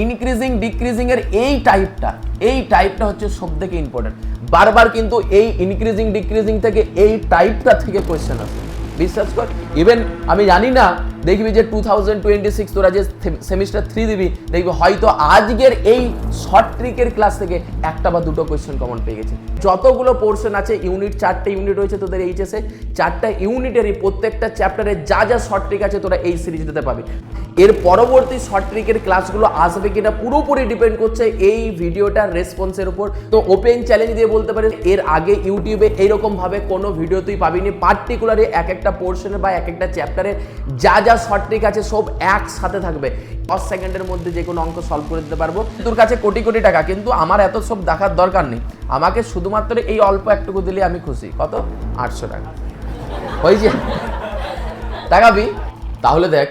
Increasing decreasing এর এই টাইপটা হচ্ছে সবথেকে ইম্পর্টেন্ট। বারবার কিন্তু এই ইনক্রিজিং ডিক্রিজিং থেকে এই টাইপটা থেকে কোয়েশ্চেন আসে, বিশ্বাস কর। ইভেন আমি জানি না, দেখবি যে 2026 তোরা যে সেমিস্টার 3 দিবি, দেখবি হয়তো আজকের এই শর্ট ট্রিকের ক্লাস থেকে একটা বা দুটো কোয়েশ্চেন কমন পেয়ে গেছে। যতগুলো পোর্শন আছে, ইউনিট 4টে ইউনিট রয়েছে তোদের এইচএসে, 4টা ইউনিটেরই প্রত্যেকটা চ্যাপ্টারে যা যা শর্ট ট্রিক আছে তোরা এই সিরিজটাতে পাবি। এর পরবর্তী শর্ট ট্রিকের ক্লাসগুলো আসবে কিনা পুরোপুরি ডিপেন্ড করছে এই ভিডিওটার রেসপন্সের উপর। তো ওপেন চ্যালেঞ্জ দিয়ে বলতে পারিস, এর আগে ইউটিউবে এইরকম ভাবে কোনো ভিডিও তুই পাবিনি। পার্টিকুলারলি এক একটা পোর্শনে বা এক একটা চ্যাপ্টারে যা যা শর্ট ট্রিক আছে সব একসাথে থাকবে। 10 সেকেন্ডের মধ্যে যে কোনো অঙ্ক সলভ করে দিতে পারবো। তোর কাছে কোটি কোটি টাকা, কিন্তু আমার এত সব দেখার দরকার নেই। আমাকে শুধুমাত্র এই অল্প একটুকু দিলে আমি খুশি। কত? 800 টাকা হয়েছে, টাকাবি। তাহলে দেখ,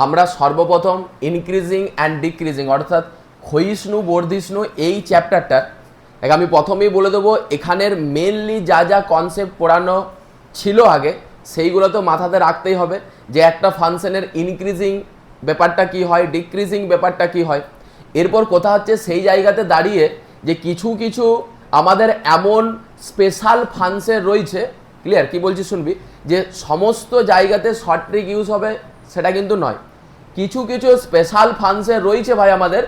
আমরা সর্বপ্রথম ইনক্রিজিং অ্যান্ড ডিক্রিজিং অর্থাৎ ক্ষয়িষ্ণু বর্ধিষ্ণু এই চ্যাপ্টারটা আমি প্রথমেই বলে দেবো। এখানের মেনলি যা যা কনসেপ্ট পড়ানো ছিল আগে, সেইগুলো তো মাথাতে রাখতেই হবে। যে একটা ফাংশনের ইনক্রিজিং ব্যাপারটা কি হয়, ডিক্রিজিং ব্যাপারটা কি হয়। এরপর কথা হচ্ছে সেই জায়গাতে দাঁড়িয়ে যে কিছু কিছু আমাদের এমন স্পেশাল ফাংশন রয়েছে, ক্লিয়ার কি বলছি শুনবি, যে সমস্ত জায়গাতে শর্ট ট্রিক ইউজ হবে সেটা কিন্তু নয়। কিছু কিছু স্পেশাল ফাংশন রয়েছে ভাই আমাদের,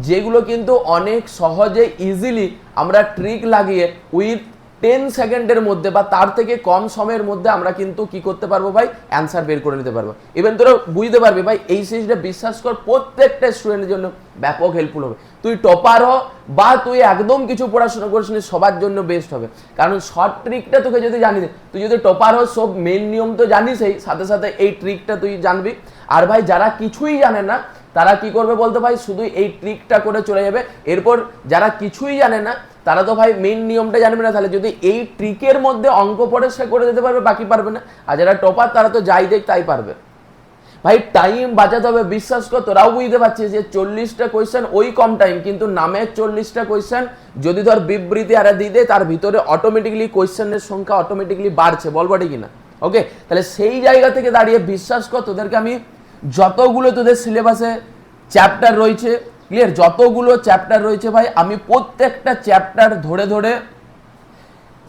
যেগুলো কিন্তু অনেক সহজে ইজিলি আমরা ট্রিক লাগিয়ে উইথ 10 সেকেন্ডের মধ্যে বা তার থেকে কম সময়ের মধ্যে আমরা কিন্তু কি করতে পারবো ভাই, অ্যান্সার বের করে নিতে পারবো। ইভেন তোরা বুঝতে পারবি ভাই, এই সিরিজটা বিশ্বাস কর প্রত্যেকটা স্টুডেন্টের জন্য ব্যাপক হেল্পফুল হবে। তুই টপার হ বা তুই একদম কিছু পড়াশোনা করিস নি, সবার জন্য বেস্ট হবে। কারণ শর্ট ট্রিকটা তোকে যদি জানিস, তুই যদি টপার হ, সব মেন নিয়ম তো জানিসই, সাথে সাথে এই ট্রিকটা তুই জানবি। আর ভাই যারা কিছুই জানে না তারা কি করবে বলতে ভাই, শুধু এই ট্রিকটা করে চলে যাবে। এরপর যারা কিছুই জানে না তারা তো ভাই মেইন নিয়মটা জানবে না, তাহলে যদি এই ট্রিকের মধ্যে অঙ্ক পড়ে সে করে দিতে পারবে, বাকি পারবে না। আর যারা টপার তারা তো যাই দেখ তাই পারবে। ভাই টাইম বাঁচাতে হবে, বিশ্বাস কর। তোরাও বুঝতে পারছিস যে 40টা কোয়েশ্চেন ওই কম টাইম, কিন্তু নামে 40টা কোয়েশ্চেন যদি ধর বিবৃতি আর দিয়ে দেয়, তার ভিতরে অটোমেটিকলি কোয়েশ্চেনের সংখ্যা অটোমেটিকলি বাড়ছে, বলবো ঠিক কিনা? ওকে, তাহলে সেই জায়গা থেকে দাঁড়িয়ে বিশ্বাস কর, তোদেরকে আমি যতগুলো তোদের সিলেবাসে চ্যাপ্টার রয়েছে, ক্লিয়ার, যতগুলো চ্যাপ্টার রয়েছে ভাই, আমি প্রত্যেকটা চ্যাপ্টার ধরে ধরে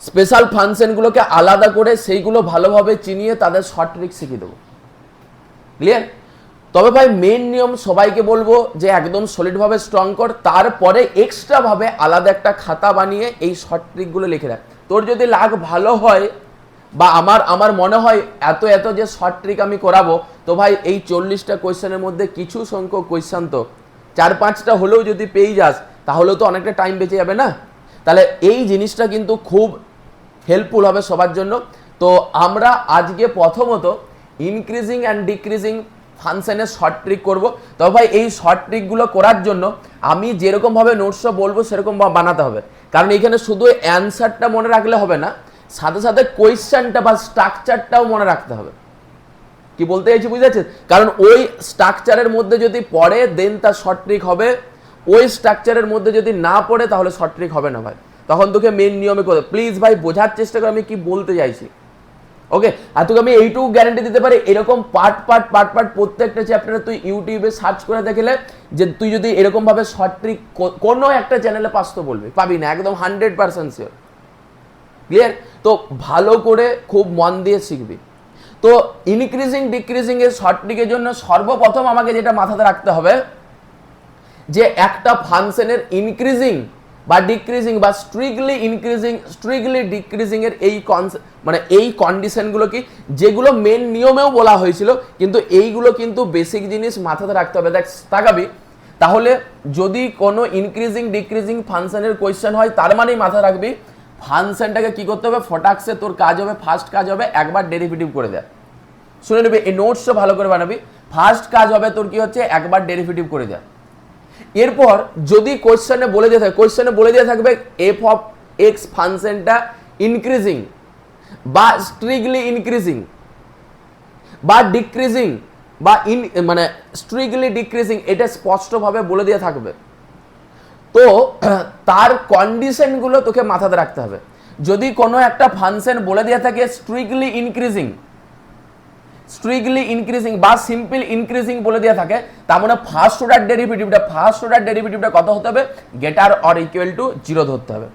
স্পেশাল ফাংশনগুলোকে আলাদা করে সেইগুলো ভালোভাবে চিনিয়ে তাদের শর্ট ট্রিক শিখিয়ে দেবো, ক্লিয়ার। তবে ভাই মেন নিয়ম সবাইকে বলবো যে একদম সলিডভাবে স্ট্রং কর, তারপরে এক্সট্রাভাবে আলাদা একটা খাতা বানিয়ে এই শর্ট ট্রিকগুলো লিখে রাখ। তোর যদি লাগ ভালো হয় বা আমার মনে হয় এত যে শর্ট ট্রিক আমি করাবো, তো ভাই এই 40টা কোয়েশ্চেনের মধ্যে কিছু সংখ্যক কোয়েশ্চেন তো 4-5টা হলেও যদি পেয়ে যাস, তাহলে তো অনেকটা টাইম বেঁচে যাবে না? তাহলে এই জিনিসটা কিন্তু খুব হেল্পফুল হবে সবার জন্য। তো আমরা আজকে প্রথমত ইনক্রিজিং অ্যান্ড ডিক্রিজিং ফাংশনের শর্ট ট্রিক করবো। তবে ভাই এই শর্ট ট্রিকগুলো করার জন্য আমি যেরকমভাবে নোটসটা বলবো সেরকম বানাতে হবে। কারণ এখানে শুধু অ্যান্সারটা মনে রাখলে হবে না, সাথে সাথে কোয়েশ্চেনটা বা স্ট্রাকচারটাও মনে রাখতে হবে। কি বলতে চাইছি বুঝতে পারছিস? কারণ ওই স্ট্রাকচারের মধ্যে যদি পড়ে দেন তার শর্ট ট্রিক হবে, ওই স্ট্রাকচারের মধ্যে যদি না পড়ে তাহলে শর্ট ট্রিক হবে না ভাই। তখন তোকে মেন নিয়মে করতে, প্লিজ ভাই বোঝার চেষ্টা করে আমি কি বলতে চাইছি। ওকে, আর তোকে আমি এইটুকু গ্যারান্টি দিতে পারি, এরকম পার্ট প্রত্যেকটা চ্যাপ্টারে তুই ইউটিউবে সার্চ করে দেখলে যে তুই যদি এরকম ভাবে শর্ট ট্রিক কোনো একটা চ্যানেলে পাস তো বলবি, পাবি না, একদম 100% শিওর, ক্লিয়ার। তো ভালো করে খুব মন দিয়ে শিখবি। তো ইনক্রিজিং ডিক্রিজিং এর শর্ট ট্রিকের জন্য সর্বপ্রথম আমাকে যেটা মাথাতে রাখতে হবে, যে একটা ফাংশনের ইনক্রিজিং বা ডিক্রিজিং বা স্ট্রিক্টলি ইনক্রিজিং স্ট্রিক্টলি ডিক্রিজিং এর এই মানে এই কন্ডিশনগুলো কি, যেগুলো মেন নিয়মেও বলা হয়েছিল, কিন্তু এইগুলো কিন্তু বেসিক জিনিস মাথাতে রাখতে হবে। দেখ তাকাবি, তাহলে যদি কোনো ইনক্রিজিং ডিক্রিজিং ফাংশনের কোয়েশ্চেন হয়, তার মানেই মাথা রাখবি ফাংশনটাকে কি করতে হবে, ফটাকসে তোর কাজ হবে, ফার্স্ট কাজ হবে একবার ডেরিভেটিভ করে দেয়। শুনে নেবে, এই নোটসটা ভালো করে বানাবি। ফার্স্ট কাজ হবে তোর কি হচ্ছে, একবার ডেরিভেটিভ করে দেয়। এরপর যদি কোয়েশ্চেনে বলে দিয়ে থাকবে এফ অফ এক্স ফাংশনটা ইনক্রিজিং বা স্ট্রিক্টলি ইনক্রিজিং বা ডিক্রিজিং বা মানে স্ট্রিক্টলি ডিক্রিজিং, এটা স্পষ্টভাবে বলে দিয়ে থাকবে। তো তার কন্ডিশনগুলো তোকে মাথাতে রাখতে হবে। যদি কোনো একটা ফাংশন বলে দিয়ে থাকে স্ট্রিক্টলি ইনক্রিজিং, স্ট্রিক্টলি ইনক্রিজিং বা সিম্পল ইনক্রিজিং বলে দেওয়া থাকে, তার মানে ফার্স্ট অর্ডার ডেরিভেটিভটা কত হতে হবে, গ্রেটার অর ইকুয়াল টু 0 ধরতে হবে।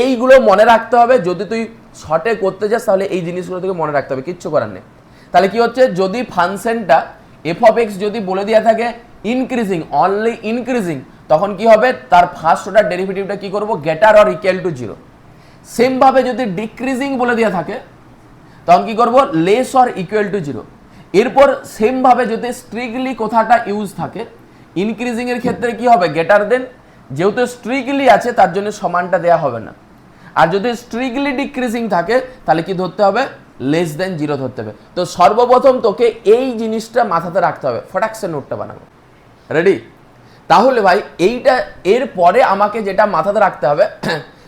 এইগুলো মনে রাখতে হবে, যদি তুই শর্টে করতে যাস তাহলে এই জিনিসগুলো থেকে মনে রাখতে হবে, কিচ্ছু করার নেই। তাহলে কি হচ্ছে, যদি ফাংশনটা এফ অফ এক্স যদি বলে দেওয়া থাকে ইনক্রিজিং, অনলি ইনক্রিজিং, তখন কি হবে, তার ফার্স্ট অর্ডার ডেরিভেটিভটা কি করব, greater or equal to 0। Same ভাবে যদি ডিক্রিজিং বলে দেওয়া থাকে তখন কি করব, লেস অর ইকুয়াল টু 0। এরপর সেম ভাবে যদি স্ট্রিক্টলি কথাটা ইউজ থাকে, ইনক্রিজিং এর ক্ষেত্রে কি হবে, গ্রেটার দেন, যেহেতু স্ট্রিক্টলি আছে তার জন্য সমানটা দেয়া হবে না। আর যদি স্ট্রিক্টলি ডিক্রিজিং থাকে তাহলে কি ধরতে হবে, লেস দেন 0 ধরতে হবে। তো সর্বপ্রথম তোকে এই জিনিসটা মাথাতে রাখতে হবে, ফটাকসে নোটটা বানাবো, রেডি? তাহলে ভাই এইটা এর পরে আমাকে যেটা মাথাতে রাখতে হবে,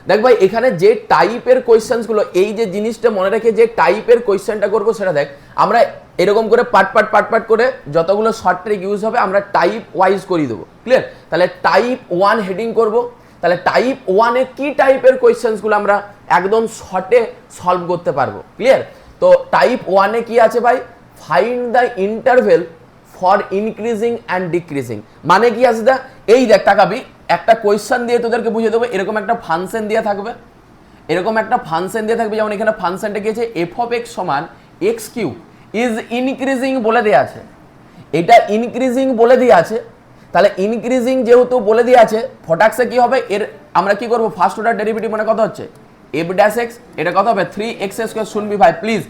দেখ ভাই এখানে যে টাইপের কোয়েশ্চেনগুলো, এই যে জিনিসটা মনে রেখে যে টাইপের কোয়েশ্চেনটা করবো সেটা দেখ, আমরা এরকম করে পাট করে যতগুলো শর্ট ট্রিক ইউজ হবে আমরা টাইপ ওয়াইজ করে দেবো, ক্লিয়ার? তাহলে টাইপ 1 হেডিং করব, তাহলে টাইপ 1-এ কি টাইপের কোয়েশ্চেনগুলো আমরা একদম শর্টে সলভ করতে পারবো, ক্লিয়ার? তো টাইপ 1-এ কি আছে ভাই, find the interval for increasing and decreasing. মানে কি আছে, এই দেখ তাকাবি, একটা কোয়েশ্চেন দিয়ে তোদেরকে বুঝিয়ে দেবো, এরকম একটা ফাংশন দিয়ে থাকবে, যেমন এখানে ফাংশনটা কি আছে, এফ অফ এক্স সমান এক্স কিউ ইজ ইনক্রিজিং বলে দেওয়া আছে, এটা ইনক্রিজিং বলে দেওয়া আছে। তাহলে ইনক্রিজিং যেহেতু বলে দেওয়া আছে, ফটাকসে কি হবে, এর আমরা কি করবো, ফার্স্ট অর্ডার ডেরিভেটিভ মানে কত হচ্ছে, এফ ড্যাশ এক্স, এটা কত হবে 3x²। শুনবি ভাই প্লিজ,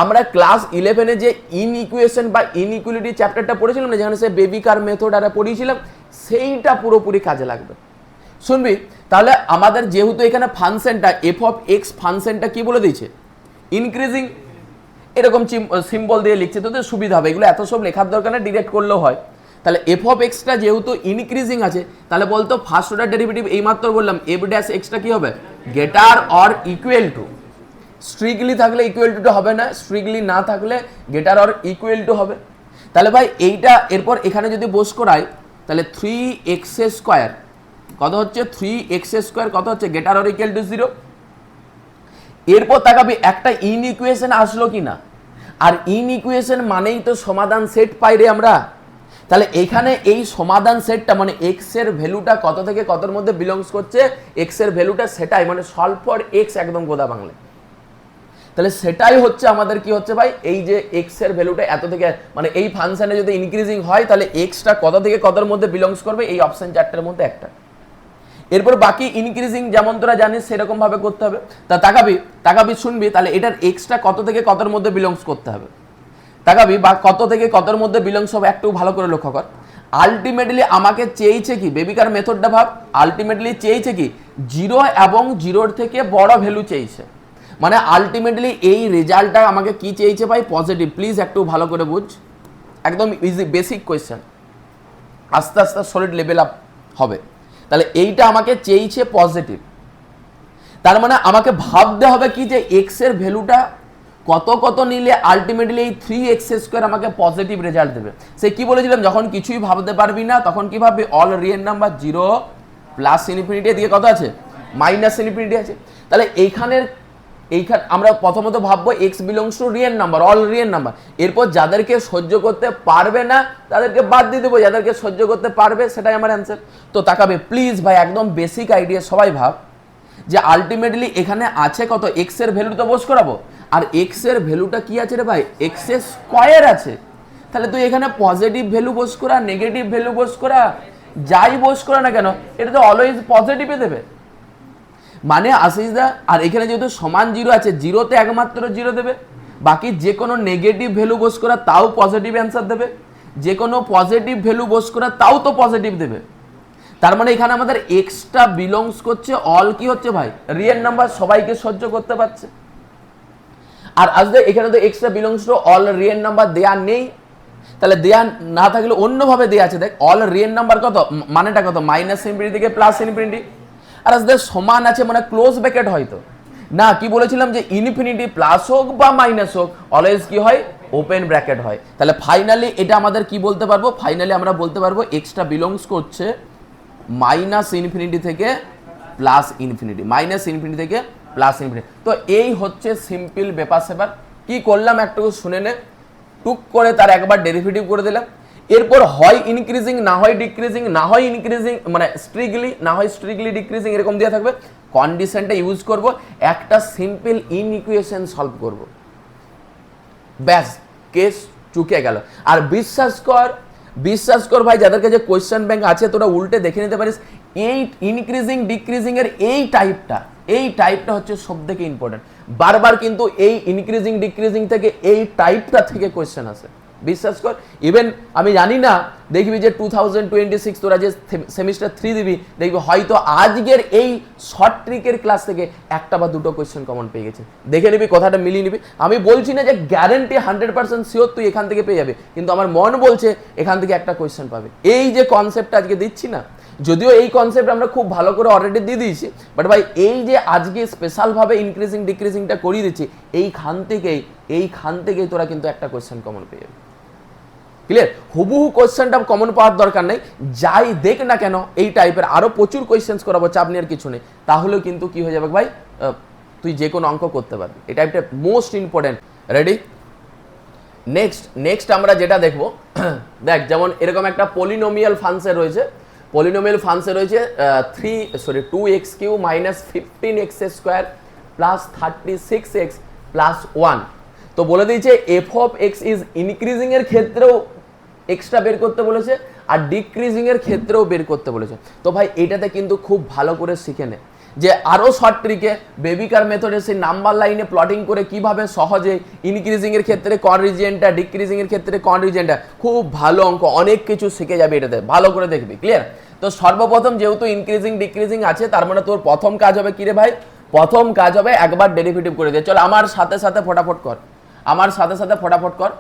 আমরা ক্লাস 11-এ যে ইনইকুয়েশন বা ইনইকুয়ালিটি চ্যাপ্টারটা পড়েছিলাম না, যেখানে সে বেবি কার মেথড আর পড়িয়েছিলাম, সেইটা পুরোপুরি কাজে লাগবে, শুনবি? তাহলে আমাদের যেহেতু এখানে ফাংশনটা এফ অফ এক্স ফাংশনটা কি বলে দিয়েছে, ইনক্রিজিং, এরকম সিম্বল দিয়ে লিখছে, তোদের সুবিধা হবে, এগুলো এত সব লেখার দরকার না, ডিরেক্ট করলেও হয়। তাহলে এফ অফ এক্সটা যেহেতু ইনক্রিজিং আছে, তাহলে বলতো ফার্স্ট অর্ডার ডেরিভেটিভ এইমাত্র বললাম এফ ড্যাশ এক্সটা কি হবে, greater or equal to, strictly থাকলে ইকুয়াল টু হবে না, স্ট্রিক্টলি না থাকলে গ্রেটার অর ইকুয়াল টু হবে। তাহলে ভাই এইটা এরপর এখানে যদি বস করাই, তাহলে 3x² কত হচ্ছে, 3x² কত হচ্ছে, গ্রেটার অর ইকুয়াল টু 0। এরপর তাকাবি একটা ইনইকুয়েশন আসলো কিনা, আর ইনইকুয়েশন মানেই তো সমাধান সেট পাই রে আমরা। তাহলে এখানে এই সমাধান সেটটা মানে এক্স এর ভ্যালুটা কত থেকে কতর মধ্যে বিলংস করছে, এক্স এর ভ্যালুটা সেটাই, মানে সলভ ফর এক্স একদম গোদা বাংলায়। তাহলে সেটাই হচ্ছে আমাদের কি হচ্ছে ভাই, এই যে এক্স এর ভ্যালুটা এত থেকে, মানে এই ফাংশনে যদি ইনক্রিজিং হয় তাহলে এক্সটা কত থেকে কতর মধ্যে বিলংস করবে, এই অপশন 4টার মধ্যে একটা। এরপর বাকি ইনক্রিজিং যেমন তোরা জানিস সেরকম ভাবে করতে হবে। তা তাকাবি শুনবি, তাহলে এটার এক্সটা কত থেকে কতর মধ্যে বিলংস করতে হবে, তাকাবি বা কত থেকে কতর মধ্যে বিলংস হবে, একটু ভালো করে লক্ষ্য কর। আলটিমেটলি আমাকে চেয়েছে কি, বেবিকার মেথডটা ভাব, আলটিমেটলি চেয়েছে কি 0 এবং 0-র থেকে বড় ভ্যালু চেয়েছে, মানে আলটিমেটলি এই রেজাল্টটা আমাকে কি চেয়েছে ভাই, পজিটিভ। প্লিজ একটু ভালো করে বুঝ, একদম ইজি বেসিক কোয়েশ্চেন, আস্তে আস্তে সলিড লেভেল আপ হবে। তাহলে এইটা আমাকে চেয়েছে পজিটিভ, তার মানে আমাকে ভাবতে হবে কি যে এক্স এর ভ্যালুটা কত কত নিলে আলটিমেটলি এই 3x² আমাকে পজিটিভ রেজাল্ট দেবে। সে কি বলেছিলাম, যখন কিছুই ভাবতে পারবি না তখন কি ভাববি, all real number 0 plus infinity দিয়ে কত আছে, মাইনাস ইনফিনিটি আছে। তাহলে এইখানে আমরা প্রথমত ভাববো x belongs to real number, all real number. এরপর যাদেরকে সহ্য করতে পারবে না তাদেরকে বাদ দিয়ে দেবো, যাদেরকে সহ্য করতে পারবে সেটাই আমার অ্যান্সার। তো তাকাবে প্লিজ ভাই, একদম বেসিক আইডিয়া সবাই ভাব যে আলটিমেটলি এখানে আছে কত, এক্স এর ভ্যালু তো বস করাবো, আর এক্স এর ভ্যালুটা কি আছে রে ভাই, এক্স এর স্কয়ার আছে। তাহলে তুই এখানে পজিটিভ ভ্যালু বস করা, নেগেটিভ ভ্যালু বস করা, যাই বস করা না কেন, এটা তো অলওয়েজ পজিটিভে দেবে, মানে আসিস দা। আর এখানে যেহেতু সমান 0 আছে, 0-তে একমাত্র 0 দেবে, বাকি যে কোনো নেগেটিভ ভ্যালু বস করা তাও পজিটিভ অ্যান্সার দেবে, যে কোনো পজিটিভ ভ্যালু বস করা তাও তো পজিটিভ দেবে। তার মানে এখানে আমাদের এক্সটা বিলংস করছে অল কি হচ্ছে ভাই, রিয়েল নাম্বার, সবাইকে সহ্য করতে পারছে। আর আসলে এখানে তো extra belongs to all real number দেয়া নেই, তাহলে দেয়া না থাকলে অন্যভাবে দেয়া আছে, দেখ অল রিয়েল নাম্বার কত, মানেটা কত, মাইনাস ইনফিনিটি থেকে প্লাস ইনফিনিটি। আর আসলে সমান আছে মানে ক্লোজ ব্র্যাকেট হয়তো না, কি বলেছিলাম যে ইনফিনিটি প্লাস হোক বা মাইনাস হোক অলওয়েজ কি হয়, ওপেন ব্র্যাকেট হয়। তাহলে ফাইনালি এটা আমাদের কি বলতে পারবো, ফাইনালি আমরা বলতে পারবো এক্সটা বিলংস করছে মাইনাস ইনফিনিটি থেকে প্লাস ইনফিনিটি, মাইনাস ইনফিনিটি থেকে প্লাস ইনফিনিটি। তো এই হচ্ছে সিম্পল ব্যাপার স্যাপার। কি করলাম একটু শুনে নে, টুক করে তার একবার ডেরিভেটিভ করে দিলাম, এরপর হয় ইনক্রিজিং না হয় ডিক্রিজিং, না হয় ইনক্রিজিং মানে স্ট্রিকলি, না হয় স্ট্রিকলি ডিক্রিজিং, এরকম দেওয়া থাকবে। কন্ডিশনটা ইউজ করব, একটা সিম্পল ইনইকুয়েশন সলভ করব, ব্যাস কেস চুকে গেল। আর বিশ্বাস কর ভাই, যাদের কাছে কোয়েশ্চেন ব্যাংক আছে তোরা উল্টে দেখে নিতে পারিস, এই ইনক্রিজিং ডিক্রিজিং এর এই টাইপটা হচ্ছে সবথেকে ইম্পর্টেন্ট। বারবার কিন্তু এই ইনক্রিজিং ডিক্রিজিং থেকে এই টাইপটা থেকে কোয়েশ্চেন আসে, বিশ্বাস কর। ইভেন আমি জানি না, দেখবি যে 2026 তোরা যে সেমিস্টার 3 দিবি, দেখবি হয়তো আজকের এই শর্ট ট্রিকের ক্লাস থেকে একটা বা দুটো কোয়েশ্চেন কমন পেয়ে গেছে, দেখে নিবি, কথাটা মিলিয়ে নিবি। আমি বলছি না যে গ্যারেন্টি 100% শিওর তুই এখান থেকে পেয়ে যাবে, কিন্তু আমার মন বলছে এখান থেকে একটা কোয়েশ্চেন পাবে। এই যে কনসেপ্টটা আজকে দিচ্ছি না, যদিও এই কনসেপ্ট আমরা খুব ভালো করে অলরেডি দিয়ে দিয়েছি, বাট ভাই এই যে আজকে স্পেশালভাবে ইনক্রিজিং ডিক্রিজিংটা করিয়ে দিচ্ছি, এইখান থেকেই তোরা কিন্তু একটা কোয়েশ্চেন কমন পেয়ে যাবে। ক্লিয়ার? হুবহু কোয়েশ্চেনটা কমন পাওয়ার দরকার নেই, যাই দেখ না কেন এই টাইপের আরো প্রচুর কোয়েশ্চেন্স করাবো, চাপ নেওয়ার কিছু নেই, তাহলেও কিন্তু কি হয়ে যাবে ভাই, তুই যে কোনো অঙ্ক করতে পারবি। এই টাইপটা মোস্ট ইম্পর্টেন্ট। রেডি? নেক্সট আমরা যেটা দেখবো, দেখ যেমন এরকম একটা পলিনোমিয়াল ফাংশন রয়েছে, 2x³ - 15x² + 36x + 1। তো বলে দিয়েছে f of x is increasing এর ক্ষেত্রেও এক্সট্রা বের করতে বলেছে, আর ডিক্রিজিং এর ক্ষেত্রেও বের করতে বলেছে। তো ভাই এটাতে কিন্তু খুব ভালো করে শিখে নে যে আরো শর্ট ট্রিকে বেবিকার মেথডে সেই নাম্বার লাইনে প্লটিং করে কিভাবে সহজে ইনক্রিজিং এর ক্ষেত্রে কন রিজিয়নটা, ডিক্রিজিং এর ক্ষেত্রে কন রিজিয়নটা, খুব ভালো অঙ্ক, অনেক কিছু শিখে যাবে এটাতে, ভালো করে দেখবি। ক্লিয়ার? তো সর্বপ্রথম যেহেতু ইনক্রিজিং ডিক্রিজিং আছে, তার মানে তোর প্রথম কাজ হবে কি রে ভাই, প্রথম কাজ হবে একবার ডেরিভেটিভ করে দিয়ে। চল আমার সাথে সাথে ফটাফট কর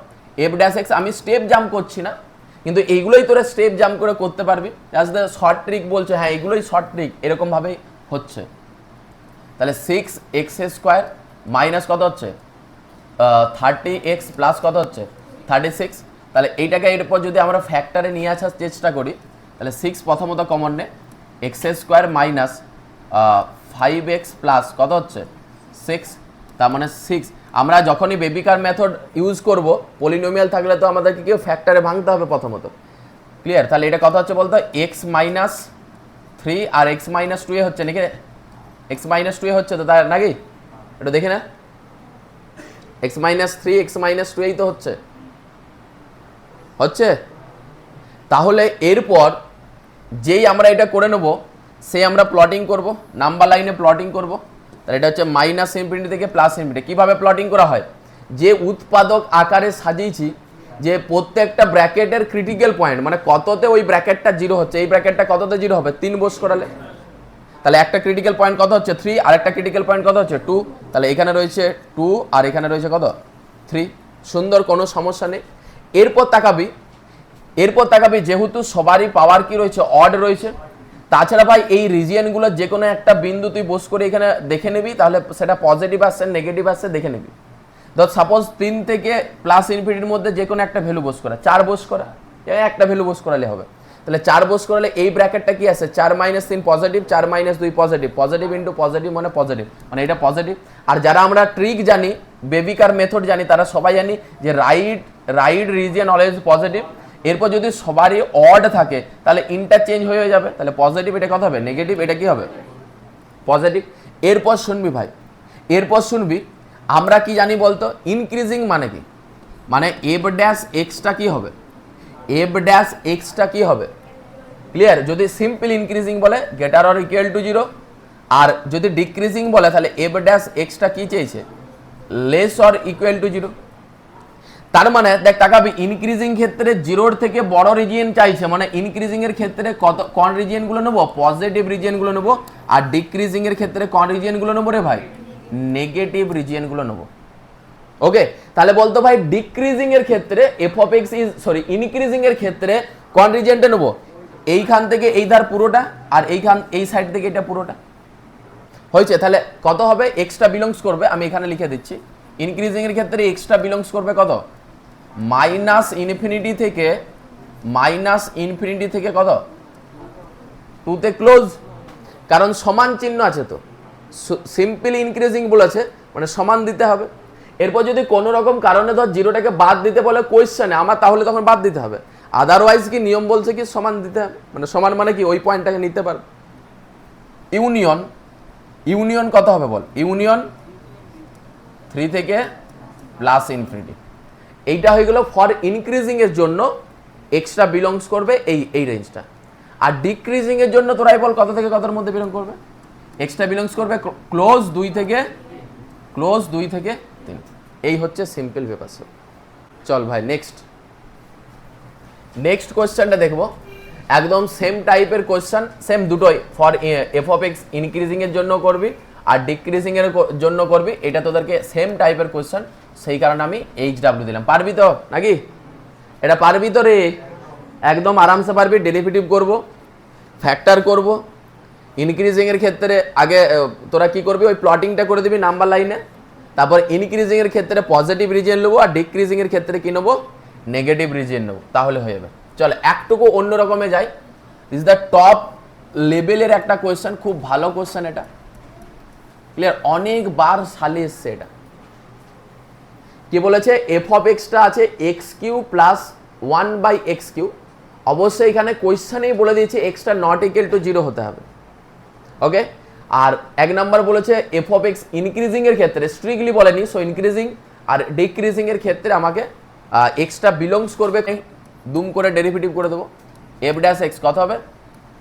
f'(x), আমি স্টেপ জাম্প করছি না, কিন্তু এইগুলোই তোরা স্টেপ জাম্প করে করতে পারবি। শর্ট ট্রিক বলছে, হ্যাঁ এগুলোই শর্ট ট্রিক, এরকম ভাবেই হচ্ছে। তাহলে 6x² মাইনাস কত হচ্ছে 30x প্লাস কত হচ্ছে 36। তাহলে এইটাকে এরপর যদি আমরা ফ্যাক্টরে নিয়ে আসার চেষ্টা করি, তাহলে 6 প্রথমত কমন নে, x² মাইনাস 5x প্লাস কত হচ্ছে 6, তার মানে 6। আমরা যখনই বেবিকার মেথড ইউজ করব, পলিনোমিয়াল থাকলে তো আমাদেরকে কেউ ফ্যাক্টরে ভাঙতে হবে প্রথমত। ক্লিয়ার? তাহলে এটা কত হচ্ছে বলতো, x-3 আর x-2 হচ্ছে নাকি, x-2 হচ্ছে তো তার নাকি, এটা দেখে না, x-3 x-2 তো হচ্ছে। তাহলে এরপর যেই আমরা এটা করে নেব, সেই আমরা প্লটিং করব, নাম্বার লাইনে প্লটিং করব। তাহলে এটা হচ্ছে -∞ থেকে +∞। কিভাবে প্লটিং করা হয়, যে উৎপাদক আকারে সাজিয়েছি, যে প্রত্যেকটা ব্র্যাকেটের ক্রিটিক্যাল পয়েন্ট মানে কততে ওই ব্র্যাকেটটা 0 হচ্ছে, এই ব্র্যাকেটটা কততে 0 হবে, 3 বস করালে। তাহলে একটা ক্রিটিক্যাল পয়েন্ট কত হচ্ছে 3, আর একটা ক্রিটিক্যাল পয়েন্ট কত হচ্ছে 2। তাহলে এখানে রয়েছে 2 আর এখানে রয়েছে কত 3। সুন্দর, কোনো সমস্যা নেই। এরপর তাকাবি যেহেতু সবারই পাওয়ার কি রয়েছে, অড রয়েছে। তাছাড়া ভাই এই রিজিয়নগুলোর যে কোনো একটা বিন্দু তুই বস করে এখানে দেখে নিবি, তাহলে সেটা পজিটিভ আসছে নেগেটিভ আসছে দেখে নিবি। ধর সাপোজ 3 থেকে +∞ মধ্যে যে কোনো একটা ভ্যালু বস করা, 4 বস করা, একটা ভ্যালু বস করালে হবে। তাহলে 4 বস করালে এই ব্র্যাকেটটা কি আছে, 4 - 3 positive, 4 - 2 positive, positive into positive মানে এটা পজিটিভ। আর যারা আমরা ট্রিক জানি, বেবিকার মেথড জানি, তারা সবাই জানি যে রাইট রিজিয়ন অলওয়েজ পজিটিভ। এরপর যদি সবারই অড থাকে তাহলে ইন্টারচেঞ্জ হয়ে যাবে, তাহলে পজিটিভ এটা কত হবে নেগেটিভ, এটা কি হবে পজিটিভ। এরপর শুনবি আমরা কি জানি বলতো, ইনক্রিজিং মানে কি, মানে f'(x)টা কি হবে, f'(x)টা কি হবে। ক্লিয়ার? যদি সিম্পল ইনক্রিজিং বলে গ্রেটার অর ইকুয়াল টু 0, আর যদি ডিক্রিজিং বলে তাহলে f'(x)টা কি চেয়েছে, লেস অর ইকুয়াল টু 0। তার মানে দেখ তাকাবি, ইনক্রিজিং ক্ষেত্রে 0-র থেকে বড় রিজিয়ন চাইছে, মানে ইনক্রিজিং এর ক্ষেত্রে কোন রিজিয়নগুলো নেবো, পজিটিভ রিজিয়নগুলো নেবো, আর ডিক্রিজিং এর ক্ষেত্রে কোন রিজিয়নগুলো নেবো রে ভাই, নেগেটিভ রিজিয়নগুলো নেবো। ওকে, তাহলে বলতো ভাই ডিক্রিজিং এর ক্ষেত্রে ইনক্রিজিং এর ক্ষেত্রে কোন রিজিয়নটা নেবো, এইখান থেকে এই ধার পুরোটা, আর এই সাইড থেকে এটা পুরোটা হয়েছে। তাহলে কত হবে, এক্সট্রা বিলংস করবে, আমি এখানে লিখে দিচ্ছি, ইনক্রিজিং এর ক্ষেত্রে এক্সট্রা বিলংস করবে কত, -∞ থেকে কত 2 তে ক্লোজ, কারণ সমান চিহ্ন আছে তো, সিম্পল ইনক্রিজিং বলেছে মানে সমান দিতে হবে। এরপর যদি কোনো রকম কারণে ধর জিরোটাকে বাদ দিতে বলে কোয়েশ্চেনে আমার, তাহলে তখন বাদ দিতে হবে। আদারওয়াইজ কি নিয়ম বলছে কি সমান দিতে হবে, মানে সমান মানে কি ওই পয়েন্টটাকে নিতে পারবে। ইউনিয়ন, ইউনিয়ন কত হবে বল, ইউনিয়ন 3 থেকে প্লাস ইনফিনিটি। এইটা হয়ে গেল ফর ইনক্রিজিং এর জন্য এক্সট্রা বিলংস করবে এই রেঞ্জটা। আর ডিক্রিজিং এর জন্য তোরাই বল কত থেকে কতর মধ্যে বিলং করবে, এক্সট্রা বিলংস করবে ক্লোজ 2 থেকে 3। এই হচ্ছে সিম্পল পেপার। চল ভাই নেক্সট কোয়েশ্চেনটা দেখবো। একদম সেম টাইপের কোয়েশ্চেন, সেম দুটোই for F of x increasing এর জন্য করবি আর ডিক্রিজিং এর জন্য করবি। এটা তোদেরকে সেম টাইপের কোয়েশ্চেন, সেই কারণে আমি HW দিলাম। পারবি তো নাকি, এটা পারবি তো রে, একদম আরামসে পারবি। ডেরিভেটিভ করব, ফ্যাক্টর করব। ইনক্রিজিং এর ক্ষেত্রে আগে তোরা কি করবি, ওই প্লটিংটা করে দিবি নাম্বার লাইনে, তারপর ইনক্রিজিং এর ক্ষেত্রে পজিটিভ রিজিয়ন নেবো আর ডিক্রিজিং এর ক্ষেত্রে কি নেবো, নেগেটিভ রিজিয়ন নেবো, তাহলে হয়ে যাবে। চল একটুকু অন্য রকমে যাই। দিস দ্য টপ লেভেলের একটা কোয়েশ্চেন, খুব ভালো কোয়েশ্চেন এটা, ক্লিয়ার, অনেকবার সালে এসছে এটা। কি বলেছে, এফ অফ এক্সটা আছে এক্স কিউ প্লাস 1/x3। অবশ্যই এখানে কোয়েশ্চেনেই বলে দিয়েছে এক্সটা নট ইকুয়াল টু 0 হতে হবে, ওকে। আর এক নাম্বার বলেছে এফ অফ এক্স ইনক্রিজিং এর ক্ষেত্রে, স্ট্রিক্টলি বলেনি, সো ইনক্রিজিং আর ডিক্রিজিং এর ক্ষেত্রে আমাকে এক্সটা বিলংস করবে, দুম করে ডেরিভেটিভ করে দেবো। এফ ড্যাশ এক্স কত হবে,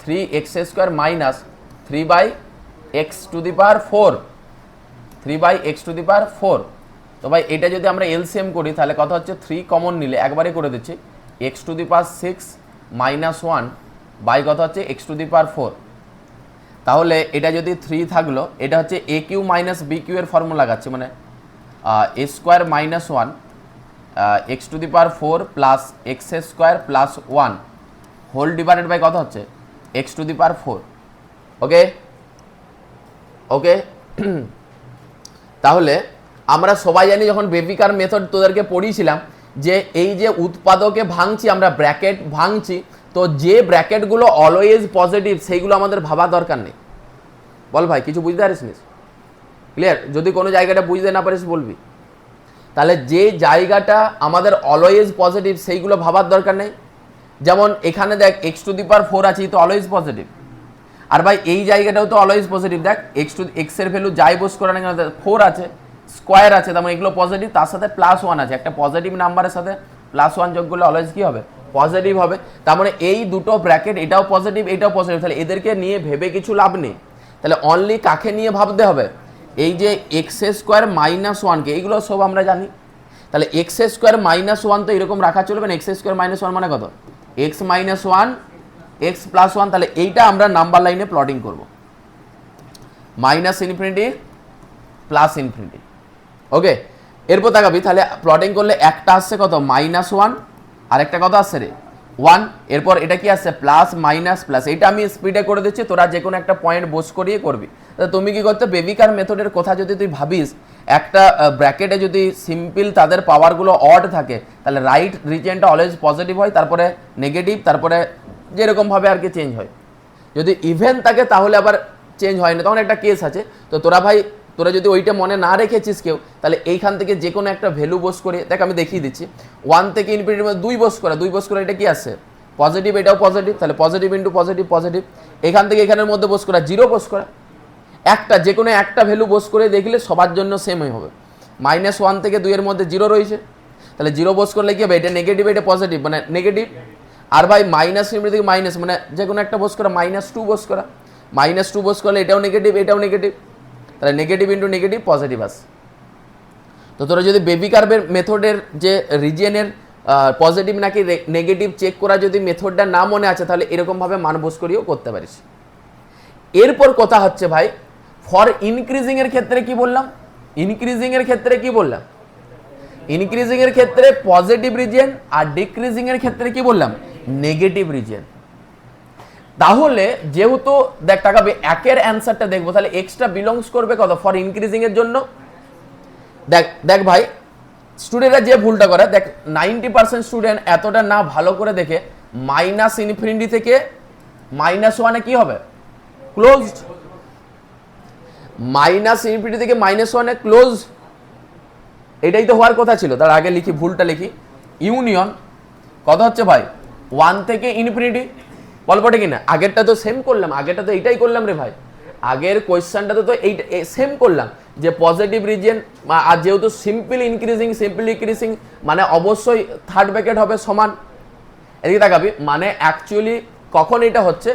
3x² মাইনাস 3/x⁴, 3/x⁴। তো ভাই এটা যদি আমরা এলসিএম করি তাহলে কত হচ্ছে, 3 কমন নিলে একবারে করে দিচ্ছি, x⁶ মাইনাস 1 বাই কত হচ্ছে x⁴। তাহলে এটা যদি 3 থাকলো, এটা হচ্ছে a cube minus b cube এর ফর্মুলা লাগাচ্ছে, মানে a² minus 1 x⁴ plus x² plus 1 whole divided by কত হচ্ছে x⁴। ওকে ওকে। তাহলে আমরা সবাই জানি যখন বেবিকার মেথড তোদেরকে পড়িয়েছিলাম যে এই যে উৎপাদকে ভাঙছি আমরা, ব্র্যাকেট ভাঙছি, তো যে ব্র্যাকেটগুলো অলওয়েজ পজিটিভ সেইগুলো আমাদের ভাবা দরকার নেই। বল ভাই কিছু বুঝতে পারিস নি, ক্লিয়ার? যদি কোনো জায়গাটা বুঝতে না পারিস বলবি। তাহলে যে জায়গাটা আমাদের অলওয়েজ পজিটিভ সেইগুলো ভাবার দরকার নেই। যেমন এখানে দেখ x⁴ আছে, তো অলওয়েজ পজিটিভ। আর ভাই এই জায়গাটাও তো অলওয়েজ পজিটিভ, দেখ এক্স এর ভ্যালু যাই বস করে না কেন 4 আছে, স্কোয়ার আছে, তার মানে এগুলো পজিটিভ, তার সাথে +1 আছে, একটা পজিটিভ নাম্বারের সাথে +1 যোগ করলে অলওয়েজ কি হবে, পজিটিভ হবে। তার মানে এই দুটো ব্র্যাকেট, এটাও পজিটিভ এটাও পজিটিভ, তাহলে এদেরকে নিয়ে ভেবে কিছু লাভ নেই। তাহলে অনলি কাকে নিয়ে ভাবতে হবে, এই যে x² মাইনাস 1কে, এইগুলো সব আমরা জানি। তাহলে x² মাইনাস 1 তো এরকম রাখা চলবে না, x² মাইনাস 1 মানে কত, x মাইনাস 1 x প্লাস 1। তাহলে এইটা আমরা নাম্বার লাইনে প্লটিং করব, মাইনাস ইনফিনিটি প্লাস ইনফিনিটি, ওকে। এরপর তাকাবি, তাহলে প্লটিং করলে একটা আসছে কত, -1 আর একটা কত আসছে রে 1। এরপর এটা কি আসছে, প্লাস মাইনাস প্লাস। এটা আমি স্পিডে করে দিচ্ছি, তোরা যে কোনো একটা পয়েন্ট বোস করিয়ে করবি। তা তুমি কি করতে, বেবিকার মেথডের কথা যদি তুই ভাবিস, একটা ব্র্যাকেটে যদি সিম্পল তাদের পাওয়ারগুলো অড থাকে তাহলে রাইট রিজিয়নটা অলওয়েজ পজিটিভ হয়, তারপরে নেগেটিভ, তারপরে যেরকমভাবে আর কি চেঞ্জ হয়। যদি ইভেন থাকে তাহলে আবার চেঞ্জ হয় না, তখন একটা কেস আছে। তো তোরা যদি ওইটা মনে না রেখেছিস কেউ, তাহলে এইখান থেকে যে কোনো একটা ভ্যালু বস করে দেখ, আমি দেখিয়ে দিচ্ছি। 1 থেকে ইনফিনিটির মধ্যে 2 বস করা, এটা কি আসছে পজিটিভ, এটাও পজিটিভ, তাহলে পজিটিভ ইন্টু পজিটিভ পজিটিভ। এখান থেকে এখানের মধ্যে বস করা, 0 বস করা, একটা যে কোনো একটা ভ্যালু বস করে দেখলে সবার জন্য সেমই হবে। -1 থেকে 2 এর মধ্যে 0 রয়েছে, তাহলে 0 বস করলে কি হবে, এটা নেগেটিভ এটা পজিটিভ, মানে নেগেটিভ। আর ভাই মাইনাস থেকে মাইনাস, মানে যে কোনো একটা বস করা, -2 বস করা, -2 বস করলে এটাও নেগেটিভ এটাও নেগেটিভ, তাহলে নেগেটিভ ইন্টু নেগেটিভ পজিটিভ আসে। তো তোরা যদি বেবি কার্ভের মেথডের যে রিজিয়নের পজিটিভ নাকি নেগেটিভ চেক করা যদি মেথডটা না মনে আছে, তাহলে এরকমভাবে মান বস করিয়েও করতে পারিস। এরপর কথা হচ্ছে ভাই, ফর ইনক্রিজিং এর ক্ষেত্রে কি বললাম, ইনক্রিজিং এর ক্ষেত্রে কি বললাম, ইনক্রিজিং এর ক্ষেত্রে পজিটিভ রিজিয়ন আর ডিক্রিজিং এর ক্ষেত্রে কি বললাম, নেগেটিভ রিজিয়ন। তাহলে যেহেতু দেখ তাকাবে একের অ্যান্সারটা দেখবো, তাহলে এক্সট্রা বিলংস করবে কত ফর ইনক্রিজিং এর জন্য। দেখ ভাই স্টুডেন্টরা যে ভুলটা করে, দেখ 90% স্টুডেন্ট এতটা না ভালো করে দেখে মাইনাস ইনফিনিটি থেকে -1 কি হবে, ক্লোজড, মাইনাস ইনফিনিটি থেকে -1 ক্লোজ। এটাই তো হওয়ার কথা ছিল। তার আগে লিখি, ভুলটা লিখি, ইউনিয়ন কত হচ্ছে ভাই 1 থেকে ইনফিনিটি, বলপটে কিনা? আগেরটা তো সেম করলাম, আগেরটা তো এইটাই করলাম রে ভাই, আগের কোয়েশ্চেনটাতে তো এইটা সেম করলাম যে পজিটিভ রিজিয়ন, আর যেহেতু সিম্পল ইনক্রিজিং সিম্পল ডিক্রিজিং মানে অবশ্যই থার্ড ব্র্যাকেট হবে সমান। এদিকে তাকাবি, মানে অ্যাকচুয়ালি কখন এটা হচ্ছে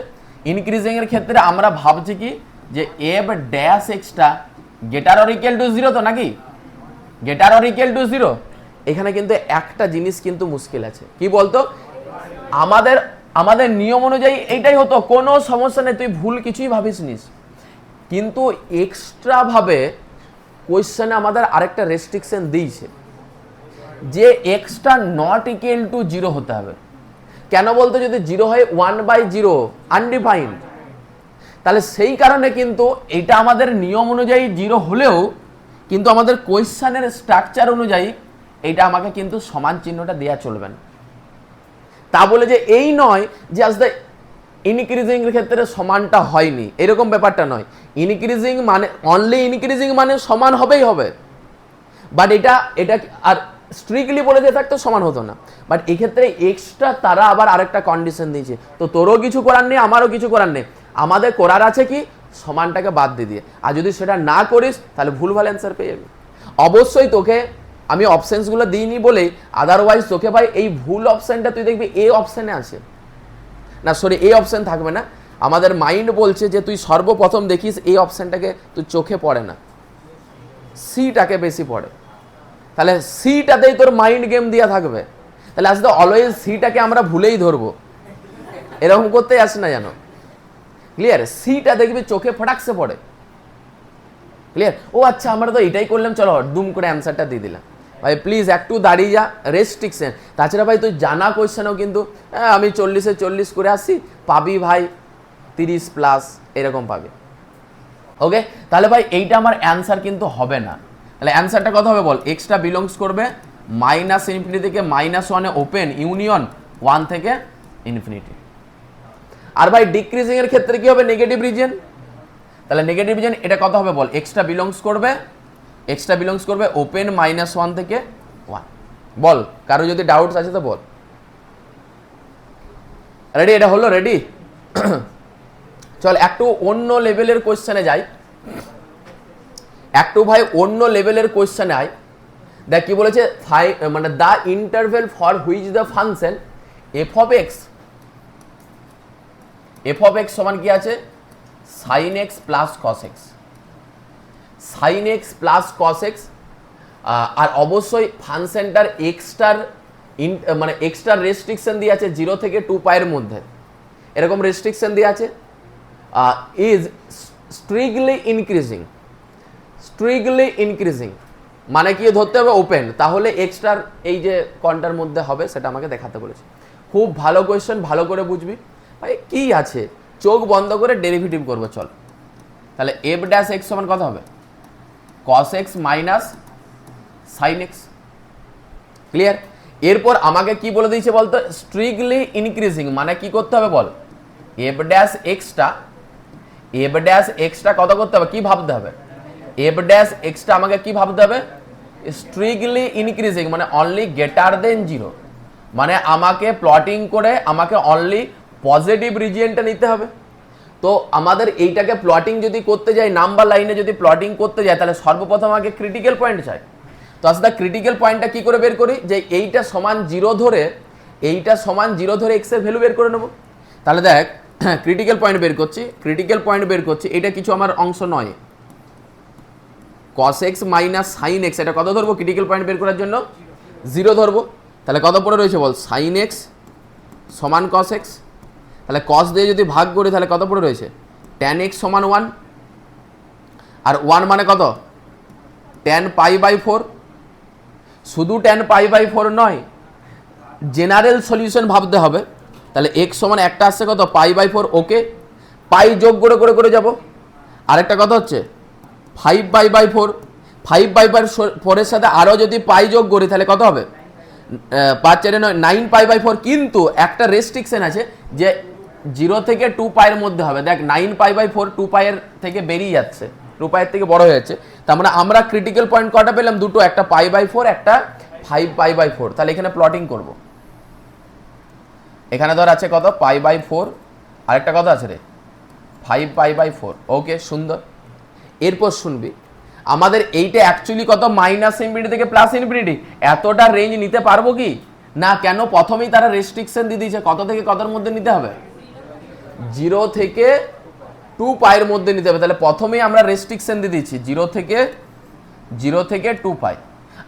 ইনক্রিজিং এর ক্ষেত্রে আমরা ভাবছি কি যে F dash extra greater or equal to 0 তো নাকি, গ্রেটার অর ইকুয়াল টু 0। এখানে কিন্তু একটা জিনিস কিন্তু মুশকিল আছে, কি বলতো, আমাদের নিয়ম অনুযায়ী এইটাই হতো, কোনো সমস্যা নেই, তুই ভুল কিছুই ভাবিস নিস, কিন্তু এক্সট্রা ভাবে কোয়েশ্চেনে আমাদের আরেকটা রেস্ট্রিকশন দিয়েছে যে এক্সট্রা নট ইকুয়াল টু 0 হতে হবে। কেন বলতো, যদি 0 হয় 1/0 আনডিফাইন্ড, তাহলে সেই কারণে কিন্তু এটা আমাদের নিয়ম অনুযায়ী 0 হলেও কিন্তু আমাদের কোয়েশ্চেনের স্ট্রাকচার অনুযায়ী এইটা আমাকে কিন্তু সমান চিহ্নটা দেওয়া চলবে না। তা বলে যে এই নয় যে আজ ইনক্রিজিং এর ক্ষেত্রে সমানটা হয়নি, এরকম ব্যাপারটা নয়। ইনক্রিজিং মানে অনলি ইনক্রিজিং মানে সমান হবেই হবে, বাট এটা আর স্ট্রিক্টলি বলে দিয়ে থাকতো সমান হতো না। বাট এক্ষেত্রে এক্সট্রা তারা আবার আরেকটা কন্ডিশন দিয়েছে, তো তোরও কিছু করার নেই, আমারও কিছু করার নেই, আমাদের করার আছে কি সমানটাকে বাদ দিয়ে দিয়ে, আর যদি সেটা না করিস তাহলে ভুলভাল অ্যান্সার পেয়ে যাবি। অবশ্যই তোকে আমি অপশনসগুলো দিইনি বলেই, আদারওয়াইজ তোকে ভাই এই ভুল অপশনটা তুই দেখবি এ অপশনে আছে না, সরি এই অপশন থাকবে না, আমাদের মাইন্ড বলছে যে তুই সর্বপ্রথম দেখিস এই অপশনটাকে তুই চোখে পড়ে না, সিটাকে বেশি পড়ে, তাহলে সিটাতেই তোর মাইন্ড গেম দেওয়া থাকবে, তাহলে আসলে অলওয়েজ সিটাকে আমরা ভুলেই ধরবো, এরকম করতেই আসে না জানো, ক্লিয়ার? সিটা দেখবি চোখে ফটাকসে পড়ে, ক্লিয়ার? ও আচ্ছা আমরা তো এটাই করলাম, চলো দুম করে অ্যান্সারটা দিয়ে দিলাম। ভাই প্লিজ একটু দাঁড়িয়ে যা, রেস্ট্রিকশন। তাছাড়া ভাই তুই জানা কোয়েশ্চেনও কিন্তু আমি 40-এ 40 করে আসি, পাবি ভাই 30+ এরকম পাবি। ওকে, তাহলে ভাই এইটা আমার অ্যান্সার কিন্তু হবে না। তাহলে অ্যান্সারটা কত হবে বল, এক্সট্রা বিলংস করবে -∞ থেকে -1-এ ওপেন ইউনিয়ন 1 থেকে ইনফিনিটি। আর ভাই ডিক্রিজিং এর ক্ষেত্রে কি হবে, নেগেটিভ রিজিয়ন, তাহলে নেগেটিভ রিজিয়ন এটা কত হবে বল, এক্সট্রা বিলংস করবে ওপেন -1 থেকে 1। বল কারো যদি ডাউটস আছে তো বল। রেডি? এটা হলো রেডি? চল একটু অন্য লেভেলের কোশ্চেনে যাই, একটু ভাই অন্য লেভেলের কোশ্চেনে আয়। দেখ কি বলেছে, মানে the interval for which the function F of x সমান কি আছে, sin x plus cos x, sin x plus cos x। আর অবশ্যই ফাংশনটার মানে এক্সট্রা রেস্ট্রিকশন দিয়ে আছে 0 থেকে 2π এর মধ্যে, এরকম রেস্ট্রিকশন দিয়ে আছে। ইজ স্ট্রিক্টলি ইনক্রিজিং মানে কি ধরতে হবে ওপেন, তাহলে এক্সট্রার এই যে কোনটার মধ্যে হবে সেটা আমাকে দেখাতে বলেছে। খুব ভালো কোয়েশ্চেন, ভালো করে বুঝবি ভাই কি আছে, চোখ বন্ধ করে ডেরিভেটিভ করবো চল। তাহলে এফ ড্যাশ এক্স সমান কত হবে, cos x minus sin x, clear? এরপর আমাকে কি বলে দিয়েছে বলতো, স্ট্রিক্টলি ইনক্রিজিং মানে কি করতে হবে বল, এফ ড্যাশ এক্সটা কত করতে হবে, কি ভাবতে হবে, এফ ড্যাশ এক্সটা আমাকে কি ভাবতে হবে, স্ট্রিক্টলি ইনক্রিজিং মানে অনলি গ্রেটার দেন 0, মানে আমাকে প্লটিং করে আমাকে অনলি পজিটিভ রিজিয়নটা নিতে হবে। তো আমাদের এইটাকে প্লটিং যদি করতে যাই, নাম্বার লাইনে যদি প্লটিং করতে যাই, তাহলে সর্বপ্রথম আমাকে ক্রিটিক্যাল পয়েন্ট চাই। তো আসলে ক্রিটিক্যাল পয়েন্টটা কি করে বের করি, যে এইটা সমান 0 ধরে এক্স এর ভ্যালু বের করে নেব। তাহলে দেখ ক্রিটিক্যাল পয়েন্ট বের করছি, এটা কিছু আমার অংশ নয়, cos x minus sin x, এটা কত ধরবো ক্রিটিক্যাল পয়েন্ট বের করার জন্য, 0 ধরবো। তাহলে কত পড়ে রয়েছে বল, sin x সমান cos x, তাহলে cos দিয়ে যদি ভাগ করি তাহলে কত পড়ে রয়েছে, tan x সমান 1, আর 1 মানে কত, tan π/4। শুধু tan π/4 নয়, জেনারেল সলিউশন ভাবতে হবে। তাহলে x সমান একটা আসছে কত, π/4, ওকে, পাই যোগ করে যাব। আরেকটা কত হচ্ছে 5π/4, 5π/4 এর সাথে আরও যদি পাই যোগ করি তাহলে কত হবে, 5×4 = 9π/4। কিন্তু একটা রেস্ট্রিকশন আছে যে 0 থেকে 2π এর মধ্যে হবে। দেখ 9π/4 2π এর থেকে বেরিয়ে যাচ্ছে, পাইয়ের থেকে বড় হয়ে যাচ্ছে। তার মানে আমরা ক্রিটিক্যাল পয়েন্ট কটা পেলাম? দুটো, একটা π/4, একটা 5π/4। তাহলে এখানে প্লটিং করব। এখানে ধর আছে কত? π/4, আরেকটা কত আছে রে? 5π/4। ওকে, সুন্দর। এরপর শুনবি আমাদের এইটা অ্যাকচুয়ালি কত? -ইনফিনিটি থেকে +ইনফিনিটি। এতটা রেঞ্জ নিতে পারবো কি না? কেন? প্রথমেই তারা রেস্ট্রিকশন দিয়ে দিয়েছে কত থেকে কতর মধ্যে নিতে হবে? 0 থেকে 2π এর মধ্যে নিতে হবে। তাহলে প্রথমেই আমরা রেস্ট্রিকশন দিয়ে দিচ্ছি 0 থেকে 2π।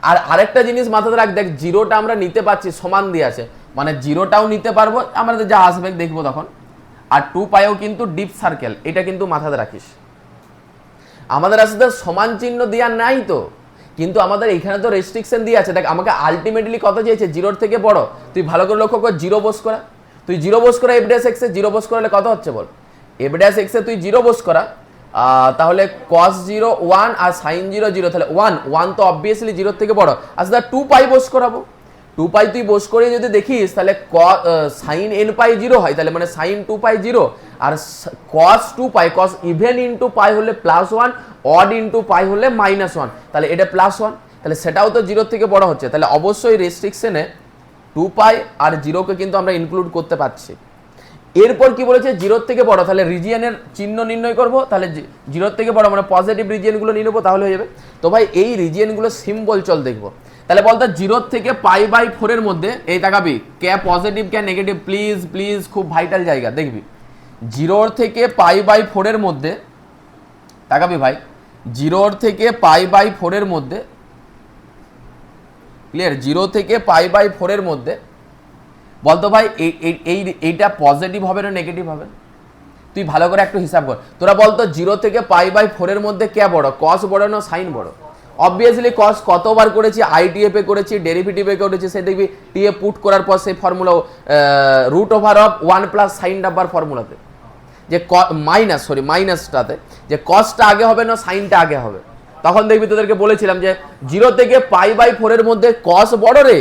আর আরেকটা জিনিস মাথাতে রাখ, দেখ জিরোটা আমরা নিতে পারছি, সমান দিয়ে আছে, মানে জিরোটাও নিতে পারবো, আমাদের যা আসবে দেখবো তখন। আর 2πও কিন্তু ডিপ সার্কেল, এটা কিন্তু মাথাতে রাখিস। আমাদের আসলে সমান চিহ্ন দেওয়া নাই তো, কিন্তু আমাদের এখানে তো রেস্ট্রিকশন দিয়ে আছে। দেখ আমাকে আলটিমেটলি কত চেয়েছে? 0 থেকে বড়। তুই ভালো করে লক্ষ্য কর, 0 বস করা। তুই 0 বস করা f'(x) এ 0 বস করালে কত হচ্ছে বল? f'(x) এ তুই 0 বস করা, তাহলে cos 0 1 আর sin 0 0, তাহলে 1 তো অবভিয়াসলি 0 থেকে বড়। আচ্ছা 2π বস করাবো। 2π তুই বস করে যদি দেখিস তাহলে sin nπ 0 হয়, তাহলে মানে sin 2π 0, আর cos 2π, cos ইভেন ইন্টু পাই হলে +1, অড ইন্টু পাই হলে -1, তাহলে এটা +1, তাহলে সেটাও তো 0 থেকে বড় হচ্ছে। তাহলে অবশ্যই রেস্ট্রিকশনে 2π আর 0কে কিন্তু আমরা ইনক্লুড করতে পারছি। এরপর কি বলেছে? 0 থেকে বড়, তাহলে রিজিয়নের চিহ্ন নির্ণয় করব। তাহলে 0 থেকে বড় মানে পজিটিভ রিজিয়নগুলো নিয়ে নেবো, তাহলে হয়ে যাবে। তো ভাই এই রিজিয়নগুলো সিম্বল চল দেখবো। তাহলে বলতো 0 থেকে π/4 এর মধ্যে, এই তাকাবি কে পজিটিভ কে নেগেটিভ, প্লিজ প্লিজ, খুব ভাইটাল জায়গা দেখবি। 0 থেকে π/4 এর মধ্যে তাকাবি ভাই, 0 থেকে π/4 এর মধ্যে, ক্লিয়ার? 0 থেকে π/4 এর মধ্যে বলতো ভাই এইটা পজিটিভ হবে না নেগেটিভ হবে? তুই ভালো করে একটু হিসাব কর। তোরা বলতো 0 থেকে π/4 এর মধ্যে কে বড়? cos বড় না সাইন বড়? অবভিয়াসলি cos কতবার করেছি? ITF এ করেছি, ডেরিভেটিভে করেছি, সে দেখবি টিএ পুট করার পর সেই ফর্মুলা √1 + sin ফর্মুলাতে যে মাইনাসটাতে যে cosটা আগে হবে না সাইনটা আগে হবে। তখন দেখবি তোদেরকে বলেছিলাম যে 0 থেকে π/4 এর মধ্যে cos বড় রে,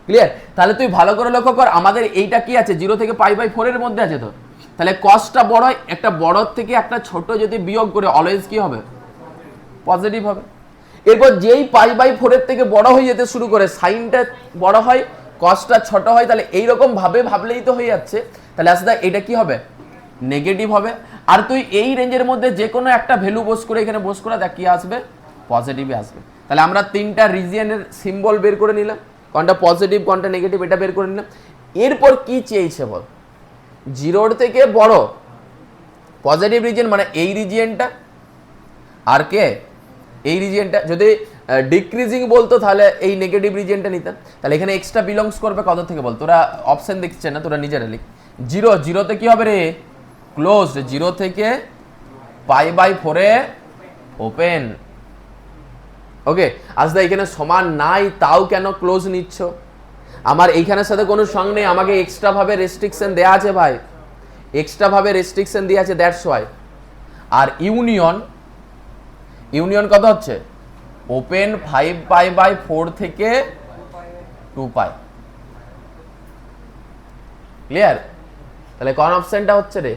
ক্লিয়ার? তাহলে তুই ভালো করে লক্ষ্য কর, আমাদের এইটা কি আছে? 0 থেকে π/4 এর মধ্যে আছে তো, তাহলে cosটা বড়, একটা বড় থেকে একটা ছোট যদি বিয়োগ করে অলওয়েজ কি হবে? পজিটিভ হবে। এরপর যেই π/4 এর থেকে বড় হয়ে যেতে শুরু করে, সাইনটা বড় হয়, cosটা ছোট হয়, তাহলে এইরকম ভাবে ভাবলেই তো হয়ে যাচ্ছে। তাহলে আসলে এটা কি হবে? নেগেটিভ হবে। আর তুই এই রেঞ্জের মধ্যে যে কোনো একটা ভ্যালু বস করে এখানে বস করে দেখ কি আসবে? পজিটিভই আসবে। তাহলে আমরা তিনটা রিজিয়নের সিম্বল বের করে নিলাম, কোনটা পজিটিভ কোনটা নেগেটিভ এটা বের করে নিলাম। এরপর কি চেয়েছে বল? 0 থেকে বড় পজিটিভ রিজিয়ন, মানে এই রিজিয়নটা, আর কে? এই রিজিয়নটা। যদি ডিক্রিজিং বলতো তাহলে এই নেগেটিভ রিজিয়নটা নিতাম। তাহলে এখানে এক্সট্রা বিলংস করবে কত থেকে বল? তোরা অপশন দেখছিস না, তোরা নিজেরা লিখ। 0 কি হবে রে? ক্লোজড। 0 থেকে π/4 এ ওপেন। ওকে, আজদা এখানে সমান নাই, তাও কেন ক্লোজ নিচ্ছ? আমার এইখানের সাথে কোনো সঙ্গ নেই, আমাকে এক্সট্রা ভাবে রেস্ট্রিকশন দেয়া আছে ভাই, এক্সট্রা ভাবে রেস্ট্রিকশন দেয়া আছে, দ্যাটস ওয়াই। আর ইউনিয়ন কত হচ্ছে? ওপেন 5π/4 থেকে 2π, ক্লিয়ার? তাহলে কোন অপশনটা হচ্ছে রে?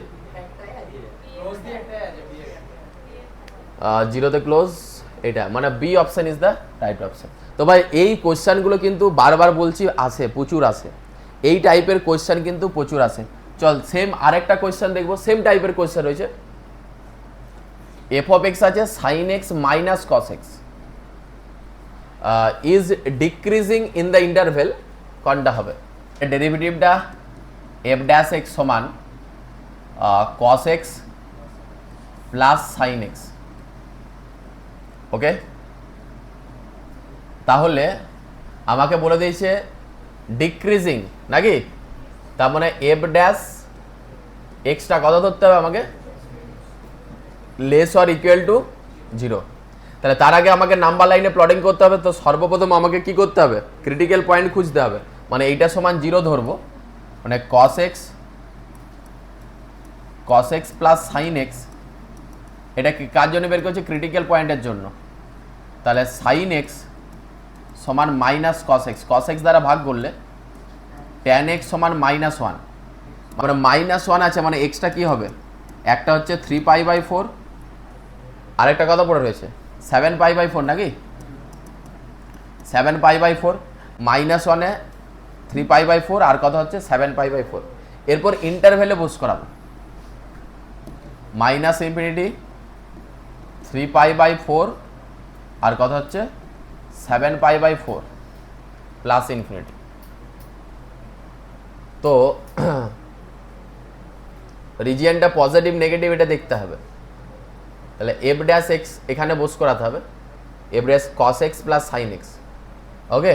0 তে ক্লোজ, এটা মানে B option is the right option. তো ভাই এই কোশ্চেনগুলো কিন্তু বারবার বলছি আসে, প্রচুর আসে, এই টাইপের কোশ্চেন কিন্তু প্রচুর আসে। চল সেম আরেকটা কোশ্চেন দেখবো, সেম টাইপের কোশ্চেন রয়েছে। f(x) আছে sin x minus cos x is decreasing in the interval, কোনটা হবে? ডেরিভেটিভটা f'(x) সমান cos x plus sin x। ওকে, তাহলে আমাকে বলে দিয়েছে ডিক্রিজিং নাকি, তার মানে f'(x) টা কত ধরতে হবে আমাকে? Less or equal to 0। তাহলে তার আগে আমাকে নাম্বার লাইনে প্লটিং করতে হবে। তো সর্বপ্রথম আমাকে কি করতে হবে? ক্রিটিক্যাল পয়েন্ট খুঁজতে হবে। মানে এইটা সমান 0 ধরবো, মানে cos x plus sin x, এটা কি কার জন্য বের করছে? ক্রিটিক্যাল পয়েন্টের জন্য। তাহলে sin x সমান minus cos x, cos x দ্বারা ভাগ করলে tan x সমান -1, মানে -1 আছে, মানে এক্সটা কি হবে? একটা হচ্ছে 3π/4 আরেকটা কথা পড়ে রয়েছে 7π/4 নাকি 7π/4 -1 3π/4 আর কথা হচ্ছে 7π/4 এরপর ইন্টারভ্যালে বুঝ করাবো -∞ 3π/4 আর কথা হচ্ছে 7π/4 +∞। তো রিজিয়নটা পজিটিভ নেগেটিভ এটা দেখতে হবে, তাহলে f' এখানে বস করাতে হবে f' cos x + sin x। ওকে,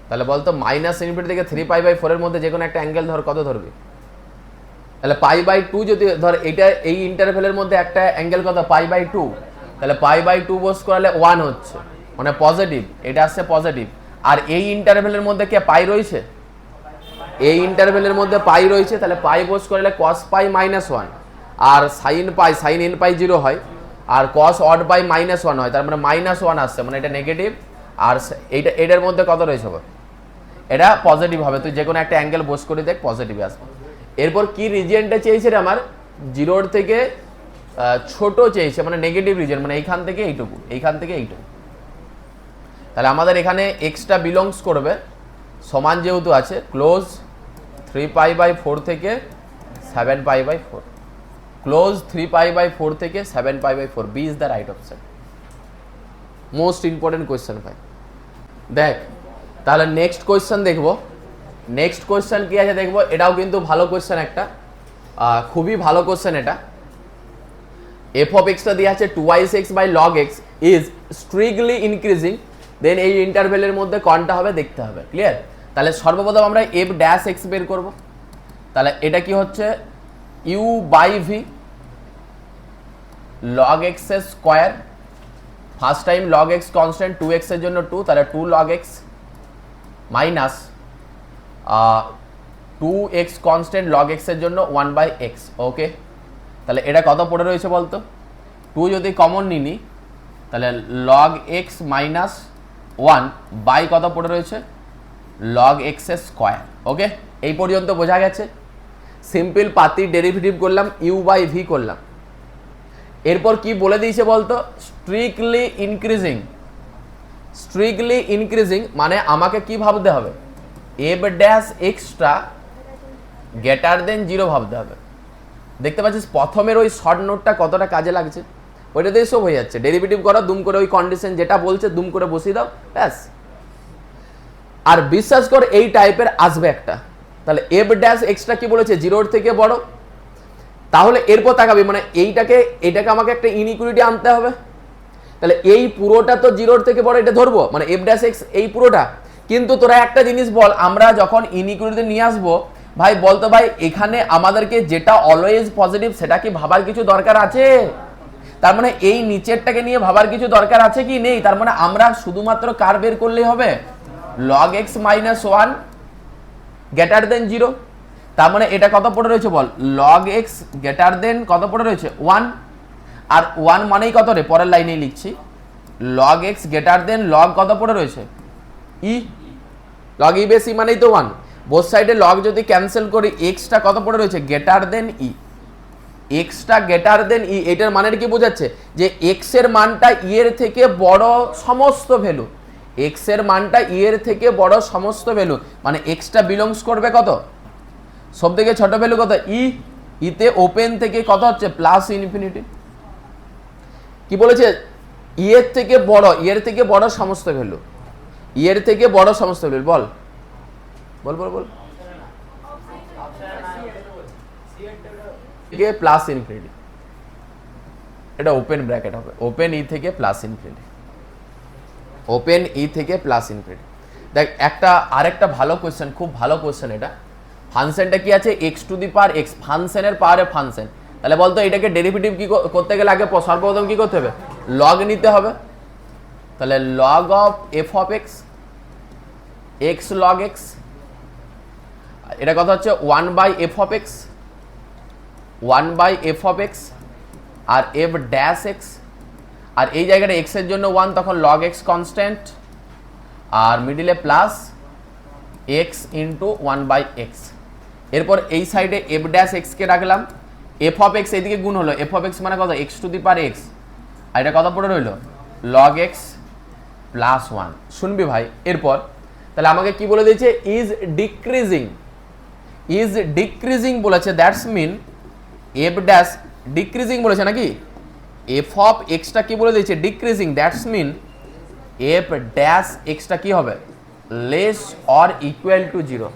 তাহলে বলতো -∞ থেকে 3π/4 এর মধ্যে যে কোনো একটা অ্যাঙ্গেল ধর, কত ধরবি? তাহলে π/2 যদি ধর, এটা এই ইন্টারভ্যালের মধ্যে একটা অ্যাঙ্গেল কত π/2, তাহলে π/2 বস করালে 1 হচ্ছে, মানে পজিটিভ, এটা আসছে পজিটিভ। আর এই ইন্টারভ্যালের মধ্যে কে পাই রয়েছে, এই ইন্টারভ্যালের মধ্যে পাই রয়েছে, তাহলে পাই বস করলে cos π -1 আর sin π sin n π 0 হয়, আর cos odd π -1 হয়, তার মানে -1 আসছে, মানে এটা নেগেটিভ। আর এইটা এটার মধ্যে কত রয়েছে, এটা পজিটিভ হবে। তুই যে কোনো একটা অ্যাঙ্গেল বস করে দেখ, পজিটিভ আসবে। এরপর কি রিজিয়নটা চেয়েছে রে আমার, 0 থেকে ছোট চেয়েছে, মানে নেগেটিভ রিজিয়ন, মানে এইখান থেকে এইটুকু, এইখান থেকে এইটুকু। তাহলে আমাদের এখানে এক্সটা বিলংস করবে সমান যেহেতু আছে ক্লোজ 3π/4 থেকে 7π/4, ক্লোজ 3π/4 থেকে 7π/4, B is the right option. Most important question ভাই। দেখ তাহলে নেক্সট কোয়েশ্চেন দেখবো, নেক্সট কোয়েশ্চেন কি আছে দেখবো। এটাও কিন্তু ভালো কোয়েশ্চেন, একটা খুবই ভালো কোয়েশ্চেন এটা। f(x) টা দেওয়া আছে 2x/log x is strictly increasing, then এই ইন্টারভ্যালের মধ্যে কোনটা হবে দেখতে হবে। ক্লিয়ার? তাহলে সর্বপ্রথম আমরা f' বের করব। তাহলে এটা কি হচ্ছে u/v log x এর square, first time log x constant, 2x এর জন্য 2, তাহলে 2 log x minus 2x constant log x এর জন্য 1/x। ওকে, তাহলে এটা কত পড়ে রয়েছে বলতো, 2 যদি কমন নিনি তাহলে log x মাইনাস 1 বাই কত পড়ে রয়েছে log x এর স্কয়ার। ওকে, এই পর্যন্ত বোঝা গেছে। সিম্পল পাতির ডেরিভেটিভ করলাম, u/v করলাম। এরপর কি বলে দিয়েছে বলতো, স্ট্রিক্টলি ইনক্রিজিং। স্ট্রিক্টলি ইনক্রিজিং মানে আমাকে কি ভাবতে হবে, f' টা গ্রেটার দেন 0 ভাবতে হবে। দেখতে পাচ্ছিস প্রথমের ওই শর্ট নোটটা কতটা কাজে লাগছে, ওইটাতেই সব হয়ে যাচ্ছে। ডেরিভেটিভ করো, দুম করে ওই কন্ডিশন যেটা বলছে দুম করে বসিয়ে দাও, ব্যাস। আর বিশ্বাস কর এই টাইপের আসবে একটা। তাহলে f' টা কি বলেছে, 0 থেকে বড়। তাহলে এরপর তাকাবি, মানে এটাকে আমাকে একটা ইনইকুয়ালিটি আনতে হবে। তাহলে এই পুরোটা তো 0 থেকে বড়, এটা ধরবো, মানে f' এই পুরোটা। কিন্তু তোরা একটা জিনিস বল, আমরা যখন ইনইকুয়ালিটি নিয়ে আসবো ভাই, বলতো ভাই এখানে আমাদেরকে যেটা অলওয়েজ পজিটিভ সেটা কি ভাবার কিছু দরকার আছে? তার মানে এই নিচেরটাকে নিয়ে ভাবার কিছু দরকার আছে কি নেই? তার মানে আমরা শুধুমাত্র কার বের করলেই হবে, log x minus 1 greater than 0। তার মানে এটা কত পড়ে রয়েছে বল, log x গ্রেটার দেন কত পড়ে রয়েছে 1, আর 1 মানেই কত রে, পরের লাইনেই লিখছি log x greater than log কত পড়ে রয়েছে e, log e বেশি মানেই তো 1। বোথ সাইডে log যদি ক্যান্সেল করি, x টা কত পড়ে রয়েছে গ্রেটার দেন e, x টা গ্রেটার দেন e। এটার মানে কি বোঝাচ্ছে যে x এর মানটা e এর থেকে বড় সমস্ত ভ্যালু, x এর মানটা e এর থেকে বড় সমস্ত ভ্যালু, মানে x টা বিলংস করবে কত, সব থেকে ছোট ভ্যালু কত e, e তে ওপেন থেকে কত হচ্ছে প্লাস ইনফিনিটি। কি বলেছে, e এর থেকে বড়, e এর থেকে বড় সমস্ত ভ্যালু, e এর থেকে বড় সমস্ত ভ্যালু। বল বল বল বল, থেকে প্লাস ইনফিনিটি, এটা ওপেন ব্র্যাকেট হবে, ওপেন ই থেকে প্লাস ইনফিনিটি, ওপেন ই থেকে প্লাস ইনফিনিটি। দেখ একটা আরেকটা ভালো কোশ্চেন, খুব ভালো কোশ্চেন এটা। ফাংশনটা কি আছে, x⁴x, ফাংশনের পাওয়ারে ফাংশন। তাহলে বলতো এটাকে ডেরিভেটিভ কি করতে গেলে আগে সর্বপ্রথম কি করতে হবে, লগ নিতে হবে। তাহলে log of f(x), x log x, এটা কথা হচ্ছে 1/f(x), 1/f(x) আর f'(x), আর এই জায়গাটা x এর জন্য 1, তখন log x কনস্ট্যান্ট, আর মিডিলে প্লাস x ইন্টু 1/x। এরপর এই সাইডে এফ ড্যাশ এক্স কে রাখলাম, এফ অফ এক্স এদিকে গুণ হলো, এফ অফ এক্স মানে কত x to the power x, আর এটা কত পড়ে রইল লগ এক্স প্লাস 1। শুনবি ভাই, এরপর তাহলে আমাকে কি বলে দিয়েছে ইজ ডিক্রিজিং বলেছে, that's mean f dash decreasing বলেছে নাকি, এফ অফ এক্সটা কি বলে দিয়েছে decreasing, that's mean f dash এক্সটা কি হবে লেস অর ইকুয়াল টু 0।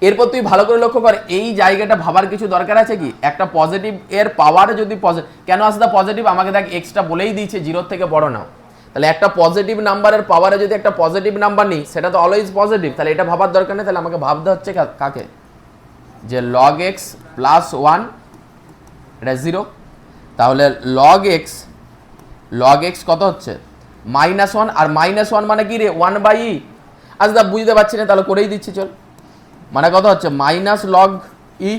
এরপর তুই ভালো করে লক্ষ্য কর, এই জায়গাটা ভাবার কিছু দরকার আছে কি, একটা পজিটিভ এর পাওয়ার যদি কেন আসে তা পজিটিভ, আমাকে দেখ এক্সটা বলেই দিয়েছে 0 থেকে বড় নাও, তাহলে একটা পজিটিভ নাম্বারের পাওয়ারে যদি একটা পজিটিভ নাম্বার নিই সেটা তো অলওয়েজ পজিটিভ, তাহলে এটা ভাবার দরকার নেই, তাহলে আমাকে ভাবতে হচ্ছে কাকে, যে লগ এক্স প্লাস 1 এটা 0, তাহলে লগ এক্স কত হচ্ছে -1, আর -1 মানে কি রে 1/e, আজ দা বুঝতে পারছি না তাহলে করেই দিচ্ছি চল, মানে কত হচ্ছে মাইনাস লগ ই,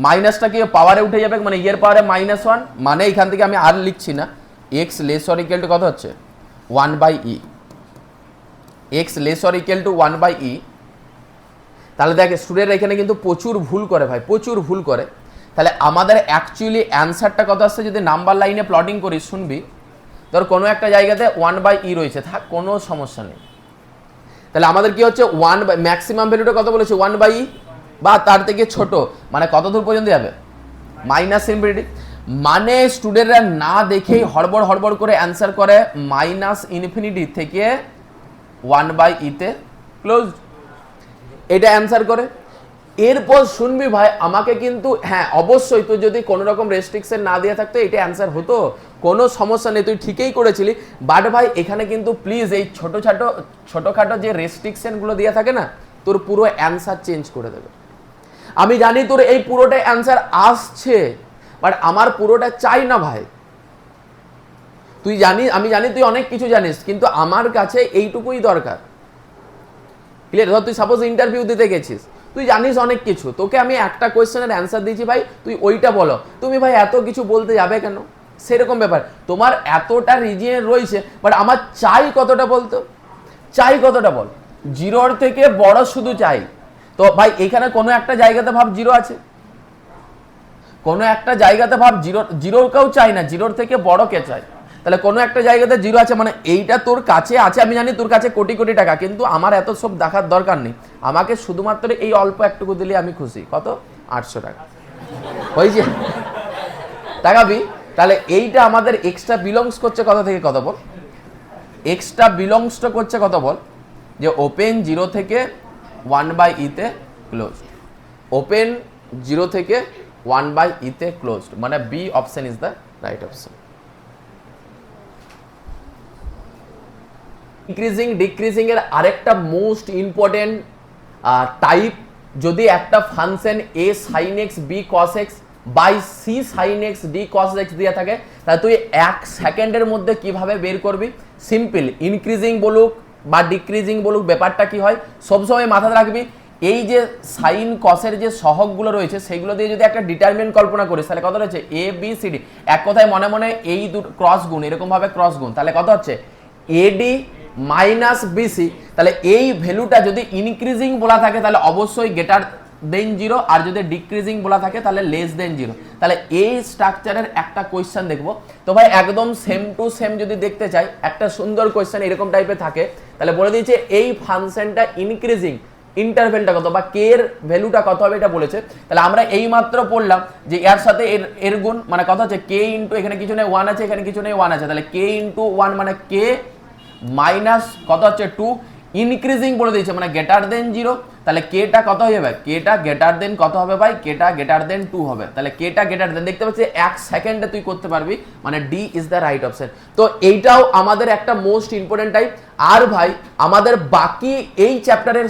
মাইনাসটা কি পাওয়ারে উঠে যাবে মানে এর পাওয়ারে -1, মানে এখান থেকে আমি আর লিখছি না, x less or equal to কত হচ্ছে 1/e, x less or equal to 1/e। তাহলে দেখ স্টুডেন্টরা এখানে কিন্তু প্রচুর ভুল করে ভাই, প্রচুর ভুল করে। তাহলে আমাদের অ্যাকচুয়ালি অ্যান্সারটা কত আসছে যদি নাম্বার লাইনে প্লটিং করি, শুনবি ধর কোনো একটা জায়গাতে 1/e রয়েছে, থাক কোনো সমস্যা নেই, তাহলে আমাদের কি হচ্ছে ম্যাক্সিমাম ভ্যালুটা কত বলেছে 1/e বা তার থেকে ছোট, মানে কত দূর পর্যন্ত যাবে মাইনাস ইনফিনিটি, মানে স্টুডেন্টরা না দেখেই হড়বড় করে অ্যান্সার করে মাইনাস ইনফিনিটি থেকে 1/e তে ক্লোজ, এটা অ্যান্সার করে। এরপর শুনবি ভাই আমাকে কিন্তু হ্যাঁ অবশ্যই তুই যদি কোনো রকম রেস্ট্রিকশন না দিয়ে থাকতো এটা অ্যান্সার হতো, কোনো সমস্যা নেই, তুই ঠিকই করেছিলি, বাট ভাই এখানে কিন্তু প্লিজ এই ছোটোখাটো যে রেস্ট্রিকশনগুলো দিয়ে থাকে না তোর পুরো অ্যান্সার চেঞ্জ করে দেবে। আমি জানি তোর এই পুরোটা অ্যান্সার আসছে, বাট আমার পুরোটা চাই না ভাই, তুই জানিস আমি জানি তুই অনেক কিছু জানিস, কিন্তু আমার কাছে এইটুকুই দরকার, ক্লিয়ার? ধর তুই সাপোজ ইন্টারভিউ দিতে গেছিস, তুই জানিস অনেক কিছু, তোকে আমি একটা কোয়েশ্চেনের অ্যান্সার দিয়েছি ভাই তুই ওইটা বলো, তুমি ভাই এত কিছু বলতে যাবে কেন, সেরকম ব্যাপার, তোমার এতটা রিজিয়ন রয়েছে, বাট আমার চাই কতটা বলতো, চাই কতটা বল, 0 থেকে বড় শুধু চাই। তো ভাই এখানে কোনো একটা জায়গাতে ভাব 0 আছে, কোনো একটা জায়গাতে ভাব 0 কেউ চাই না, 0 থেকে বড় কে চাই, তাহলে কোনো একটা জায়গাতে 0 আছে, মানে এইটা তোর কাছে আছে, আমি জানি তোর কাছে কোটি কোটি টাকা, কিন্তু আমার এত সব দেখার দরকার নেই, আমাকে শুধুমাত্র এই অল্প একটুকু দিলে আমি খুশি, কত 800 টাকা হয়েছে টাকাবি। তাহলে এইটা আমাদের এক্সট্রা বিলংস করছে কত থেকে কত বল, এক্সট্রা বিলংসটা করছে কত বল, যে ওপেন 0 থেকে 1/e তে ক্লোজ, ওপেন 0 থেকে 1/e তে ক্লোজড, মানে B option is the right option. Increasing decreasing এর আরেকটা মোস্ট ইম্পর্টেন্ট টাইপ, যদি একটা function a sin x b cos x by c sin x d cos x দিয়ে থাকে, তাহলে তুই 1 সেকেন্ডের মধ্যে কিভাবে বের করবি, সিম্পল, ইনক্রিজিং বলুক বা ডিক্রিজিং বলুক, ব্যাপারটা কি হয় সবসময় মাথায় রাখবি, এই যে সাইন কসের যে সহগগুলো রয়েছে সেগুলো দিয়ে যদি একটা ডিটারমিনেন্ট কল্পনা করিস তাহলে কত রয়েছে এ বি সি ডি, এক কথায় মনে মনে এই দুটো ক্রস গুণ, এরকম ভাবে ক্রস গুণ, তাহলে কত হচ্ছে এডি মাইনাস বিসি, তাহলে এই ভ্যালুটা যদি ইনক্রিজিং বলা থাকে তাহলে অবশ্যই গ্রেটার দেন 0, আর যদি ডিক্রিজিং বলা থাকে তাহলে লেস দেন 0। তাহলে এই স্ট্রাকচারের একটা কোয়েশ্চেন দেখবো, তো ভাই একদম সেম টু সেম যদি দেখতে চাই একটা সুন্দর কোয়েশ্চেন এরকম টাইপের থাকে, তাহলে বলে দিয়েছে এই ফাংশনটা ইনক্রিজিং ইন্টারভেলটা কত বা কে এর ভ্যালুটা কত হবে এটা বলেছে, তাহলে আমরা এই মাত্র পড়লাম যে এর সাথে এর গুণ, মানে কত হচ্ছে কে ইন্টু, এখানে কিছু নেই 1 আছে, এখানে কিছু নেই 1 আছে, তাহলে কে ইন্টু 1 মানে কে মাইনাস কত হচ্ছে 2, ইনক্রিজিং বলে দিয়েছে মানে গ্রেটার দেন 0, তাহলে কেটা কত হয়ে যাবে, কেটা গ্রেটার দেন কত হবে ভাই, কেটা গ্রেটার দেন 2 হবে, তাহলে কেটা গ্রেটার দেন দেখতে পাচ্ছি 1 সেকেন্ডে তুই করতে পারবি, মানে D is the right option. তো এইটাও আমাদের একটা মোস্ট ইম্পর্টেন্ট টাইপ। আর ভাই আমাদের বাকি এই চ্যাপ্টারের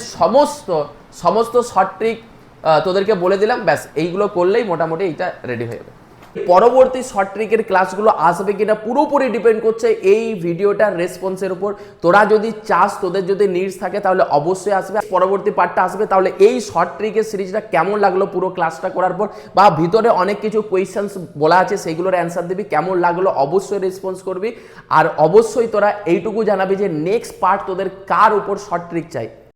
সমস্ত শর্ট ট্রিক তোদেরকে বলে দিলাম, ব্যাস এইগুলো করলেই মোটামুটি এইটা রেডি হয়ে যাবে। পরবর্তী শর্ট ট্রিকের ক্লাসগুলো আসবে কিনা পুরোপুরি ডিপেন্ড করছে এই ভিডিওটার রেসপন্সের উপর। তোরা যদি চাস, তোদের যদি নিডস থাকে তাহলে অবশ্যই আসবে, পরবর্তী পার্টটা আসবে। তাহলে এই শর্ট ট্রিকের সিরিজটা কেমন লাগলো পুরো ক্লাসটা করার পর, বা ভিতরে অনেক কিছু কোয়েশ্চেন্স বলা আছে সেগুলোর অ্যান্সার দিবি, কেমন লাগলো অবশ্যই রেসপন্স করবি। আর অবশ্যই তোরা এইটুকু জানাবি যে নেক্সট পার্ট তোদের কার উপর শর্ট ট্রিক চাই।